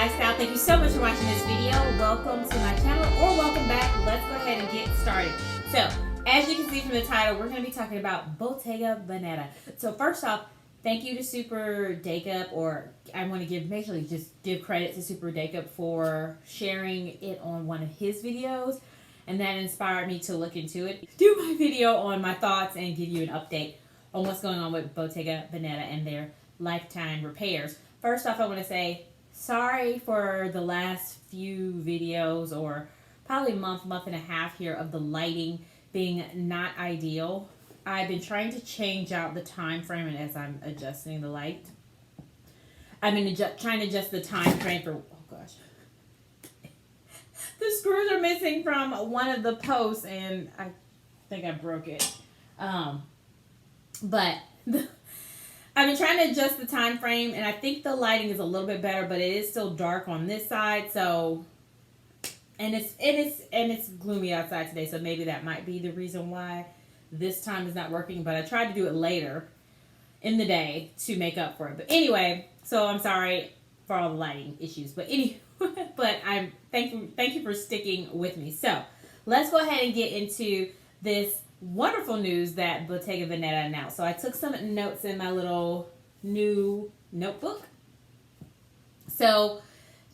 lifestyle. Thank you so much for watching this video. Welcome to my channel, or welcome back. Let's go ahead and get started. So, as you can see from the title, we're going to be talking about Bottega Veneta. So first off, thank you to Super Jacob, or I want to basically just give credit to Super Jacob for sharing it on one of his videos. And that inspired me to look into it, do my video on my thoughts, and give you an update on what's going on with Bottega Veneta and their lifetime repairs. First off, I want to say sorry for the last few videos, or probably month and a half here, of the lighting being not ideal. I've been trying to change out the time frame, and as I'm adjusting the light, I've been trying to adjust the time frame for, oh gosh. The screws are missing from one of the posts, and I think I broke it. But I've been trying to adjust the time frame, and I think the lighting is a little bit better, but it is still dark on this side. So, and it's gloomy outside today, so maybe that might be the reason why this time is not working. But I tried to do it later in the day to make up for it. But anyway, so I'm sorry for all the lighting issues. But anyway, but I'm thank you for sticking with me. So let's go ahead and get into this wonderful news that Bottega Veneta announced. So I took some notes in my little new notebook. So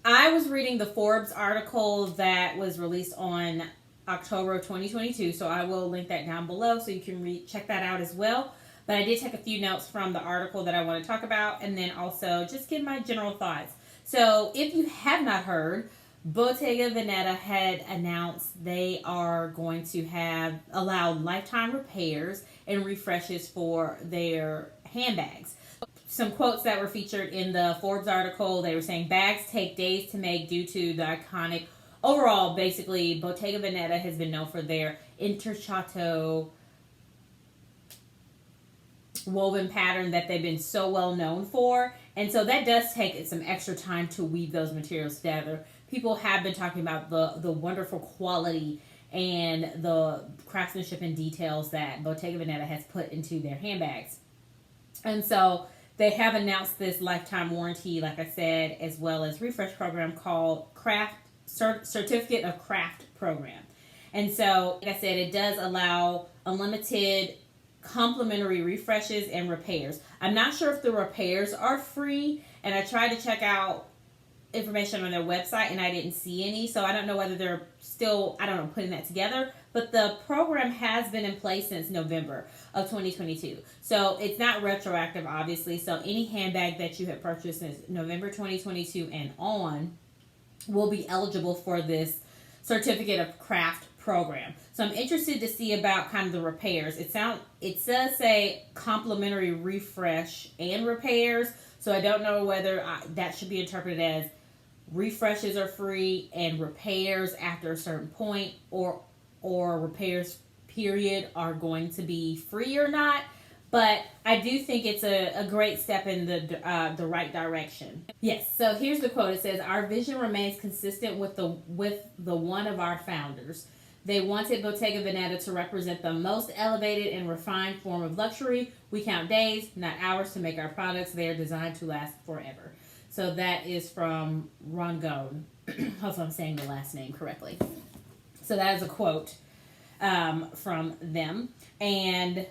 I was reading the Forbes article that was released on October of 2022. So I will link that down below so you can check that out as well. But I did take a few notes from the article that I want to talk about, and then also just give my general thoughts. So if you have not heard, Bottega Veneta had announced they are going to allow lifetime repairs and refreshes for their handbags. Some quotes that were featured in the Forbes article, they were saying bags take days to make due to the iconic, overall, basically, Bottega Veneta has been known for their intrecciato woven pattern that they've been so well known for. And so that does take some extra time to weave those materials together. People have been talking about the wonderful quality and the craftsmanship and details that Bottega Veneta has put into their handbags. And so they have announced this lifetime warranty, like I said, as well as refresh program called Certificate of Craft Program. And so, like I said, it does allow unlimited complimentary refreshes and repairs. I'm not sure if the repairs are free, and I tried to check out information on their website and I didn't see any, so I don't know whether they're still, putting that together. But the program has been in place since November of 2022, so it's not retroactive, obviously. So any handbag that you have purchased since November 2022 and on will be eligible for this Certificate of Craft program. So I'm interested to see about kind of the repairs. It does say complimentary refresh and repairs, so I don't know whether that should be interpreted as refreshes are free and repairs after a certain point, or repairs period are going to be free or not. But I do think it's a great step in the right direction. Yes, so here's the quote. It says, "Our vision remains consistent with the one of our founders. They wanted Bottega Veneta to represent the most elevated and refined form of luxury. We count days, not hours, to make our products. They are designed to last forever." So that is from Rangon. Hopefully I'm saying the last name correctly. So that is a quote from them. And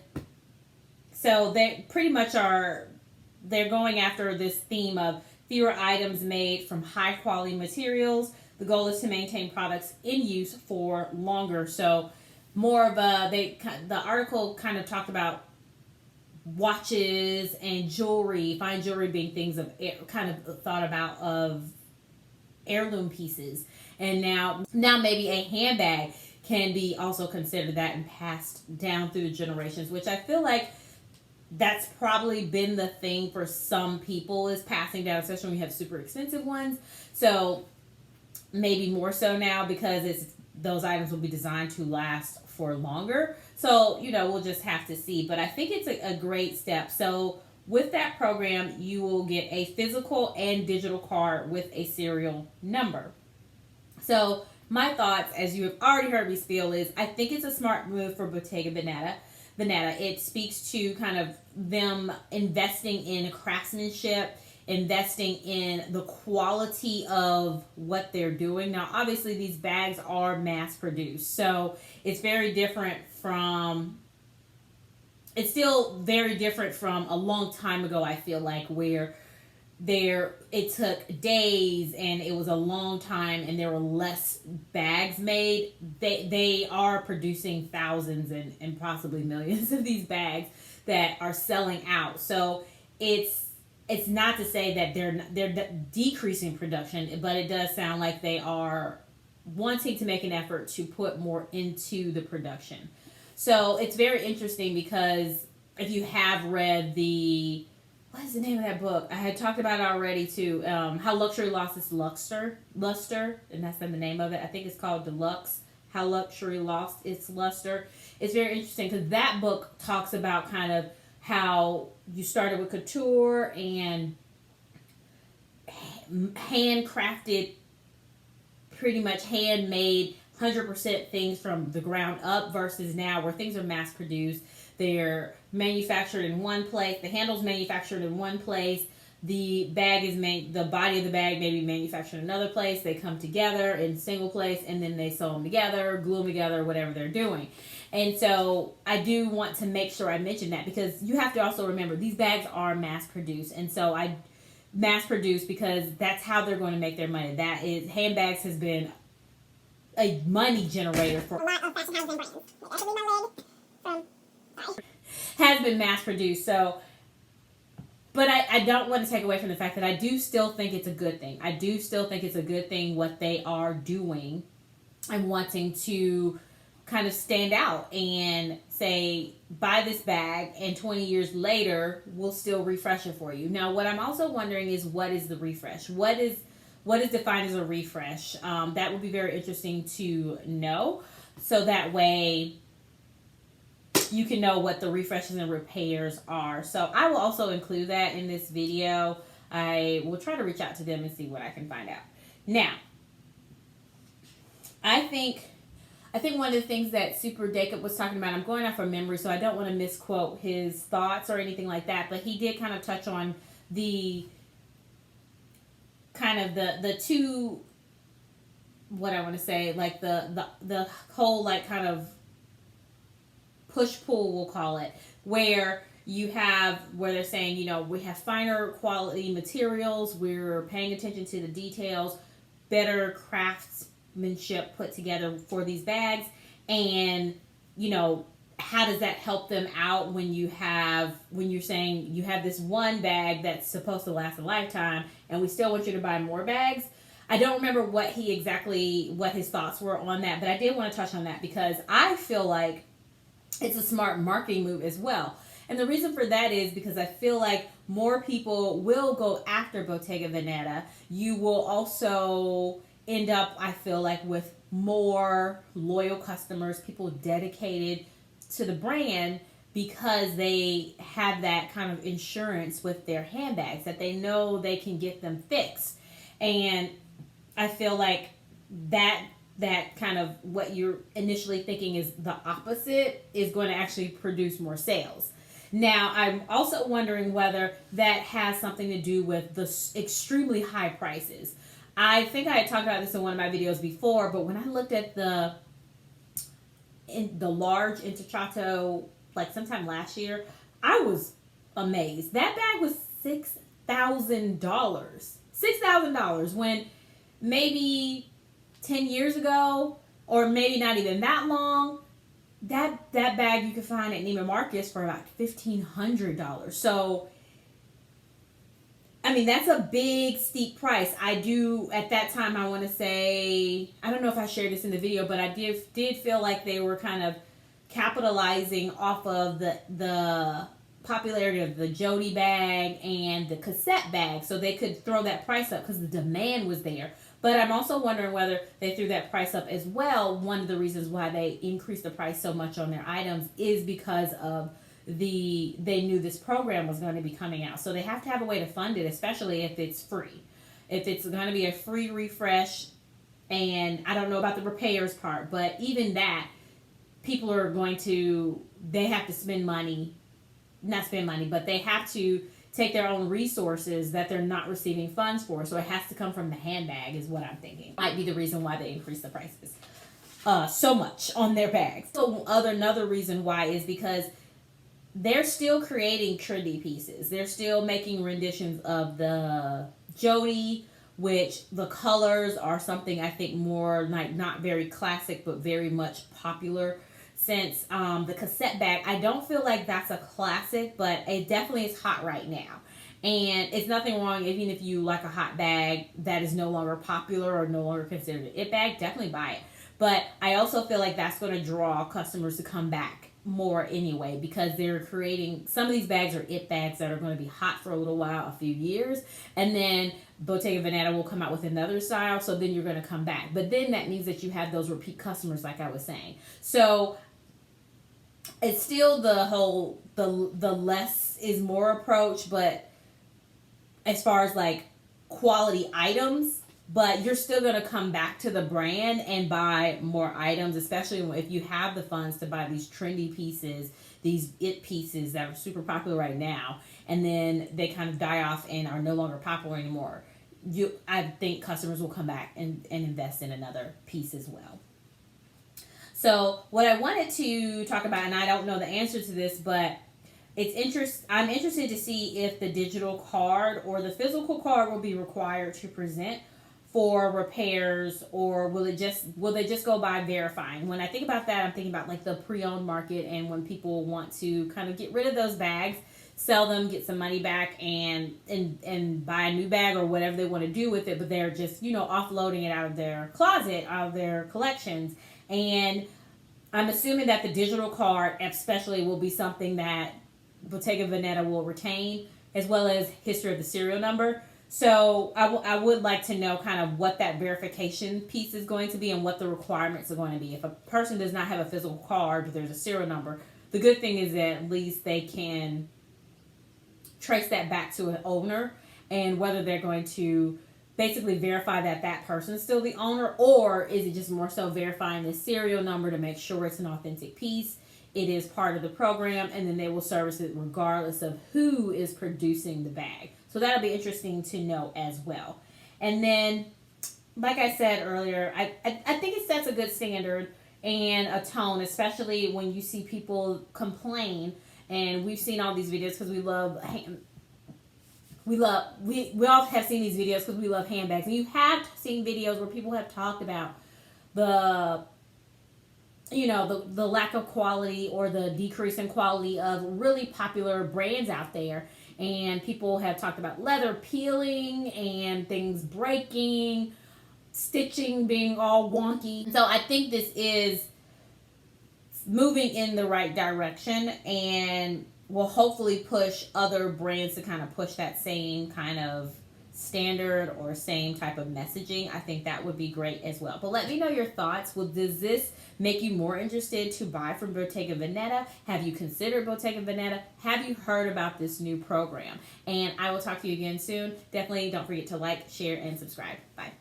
so they pretty much they're going after this theme of fewer items made from high quality materials. The goal is to maintain products in use for longer. So more of the article kind of talked about watches and jewelry, fine jewelry being things of heirloom pieces. And now maybe a handbag can be also considered that and passed down through the generations, which I feel like that's probably been the thing for some people, is passing down, especially when you have super expensive ones. So maybe more so now, because those items will be designed to last for longer. So, we'll just have to see. But I think it's a great step. So with that program, you will get a physical and digital card with a serial number. So my thoughts, as you have already heard me spiel, is I think it's a smart move for Bottega Veneta. It speaks to kind of them investing in craftsmanship investing in the quality of what they're doing. Now, obviously, these bags are mass produced, so it's very different from. It's still very different from a long time ago, I feel like, where it took days and it was a long time and there were less bags made. They are producing thousands and possibly millions of these bags that are selling out. So it's not to say that they're decreasing production, but it does sound like they are wanting to make an effort to put more into the production. So it's very interesting because if you have read what is the name of that book? I had talked about it already too. How Luxury Lost Its Luster, and that's the name of it. I think it's called Deluxe. How Luxury Lost Its Luster. It's very interesting because that book talks about kind of how you started with couture and handcrafted, pretty much handmade, 100% things from the ground up versus now where things are mass produced. They're manufactured in one place. The handle's manufactured in one place. The bag is made. The body of the bag may be manufactured in another place. They come together in single place, and then they sew them together, glue them together, whatever they're doing. And so I do want to make sure I mention that because you have to also remember these bags are mass produced, and so I mass produced because that's how they're going to make their money. That is, handbags has been a money generator for a lot of fashion houses and brands. Like, I can read my leg from has been mass produced. So, but I don't want to take away from the fact that I do still think it's a good thing. I do still think it's a good thing what they are doing and wanting to kind of stand out and say, buy this bag and 20 years later, we'll still refresh it for you. Now, what I'm also wondering is what is the refresh? What is defined as a refresh? That would be very interesting to know. So that way you can know what the refreshes and repairs are. So I will also include that in this video. I will try to reach out to them and see what I can find out. Now, I think one of the things that Super Jacob was talking about, I'm going off of memory, so I don't want to misquote his thoughts or anything like that, but he did kind of touch on the kind of the two, what I want to say, like the whole like kind of push-pull, we'll call it, where they're saying, you know, we have finer quality materials, we're paying attention to the details, better craftsmanship put together for these bags, and, you know, how does that help them out when you're saying you have this one bag that's supposed to last a lifetime and we still want you to buy more bags? I don't remember what his thoughts were on that, but I did want to touch on that because I feel like it's a smart marketing move as well. And the reason for that is because I feel like more people will go after Bottega Veneta. You will also end up, I feel like, with more loyal customers, people dedicated to the brand because they have that kind of insurance with their handbags that they know they can get them fixed. And I feel like that kind of what you're initially thinking is the opposite is going to actually produce more sales. Now, I'm also wondering whether that has something to do with the extremely high prices. I think I had talked about this in one of my videos before, but when I looked at the large Intrecciato, like sometime last year, I was amazed. That bag was $6,000. $6,000 when maybe 10 years ago, or maybe not even that long, that bag you could find at Neiman Marcus for about $1,500. So, I mean, that's a big, steep price. At that time, I want to say, I don't know if I shared this in the video, but I did feel like they were kind of capitalizing off of the popularity of the Jodie bag and the Cassette bag, so they could throw that price up because the demand was there. But I'm also wondering whether they threw that price up as well. One of the reasons why they increased the price so much on their items is because of they knew this program was going to be coming out. So they have to have a way to fund it, especially if it's free. If it's going to be a free refresh, and I don't know about the repairs part, but even that, they have to spend money, not spend money, but they have to take their own resources that they're not receiving funds for. So it has to come from the handbag is what I'm thinking. Might be the reason why they increase the prices so much on their bags. So another reason why is because they're still creating trendy pieces. They're still making renditions of the Jodie, which the colors are something I think more like not very classic, but very much popular. Since the cassette bag, I don't feel like that's a classic, but it definitely is hot right now. And it's nothing wrong, even if you like a hot bag that is no longer popular or no longer considered an it bag, definitely buy it. But I also feel like that's going to draw customers to come back more anyway, because they're creating, some of these bags are it bags that are going to be hot for a little while, a few years, and then Bottega Veneta will come out with another style, so then you're going to come back. But then that means that you have those repeat customers, like I was saying. So it's still the whole the less is more approach, but as far as like quality items, but you're still going to come back to the brand and buy more items, especially if you have the funds to buy these trendy pieces, these it pieces that are super popular right now, and then they kind of die off and are no longer popular anymore. I think customers will come back and invest in another piece as well. So what I wanted to talk about, and I don't know the answer to this, but I'm interested to see if the digital card or the physical card will be required to present for repairs, or will they just go by verifying? When I think about that, I'm thinking about like the pre-owned market, and when people want to kind of get rid of those bags, sell them, get some money back, and buy a new bag or whatever they want to do with it, but they're just, offloading it out of their closet, out of their collections. And I'm assuming that the digital card especially will be something that Bottega Veneta will retain, as well as history of the serial number. So I would like to know kind of what that verification piece is going to be and what the requirements are going to be. If a person does not have a physical card, but there's a serial number, the good thing is that at least they can trace that back to an owner, and whether they're going to basically verify that that person is still the owner, or is it just more so verifying the serial number to make sure it's an authentic piece, it is part of the program, and then they will service it regardless of who is producing the bag. So that'll be interesting to know as well. And then, like I said earlier, I think it sets a good standard and a tone, especially when you see people complain. And we've seen all these videos because we all have seen these videos because we love handbags. And you have seen videos where people have talked about the lack of quality or the decrease in quality of really popular brands out there. And people have talked about leather peeling and things breaking, stitching being all wonky. So I think this is moving in the right direction and will hopefully push other brands to kind of push that same kind of standard or same type of messaging. I think that would be great as well. But let me know your thoughts. Does this make you more interested to buy from Bottega Veneta? Have you considered Bottega Veneta? Have you heard about this new program? And I will talk to you again soon. Definitely don't forget to like, share, and subscribe. Bye.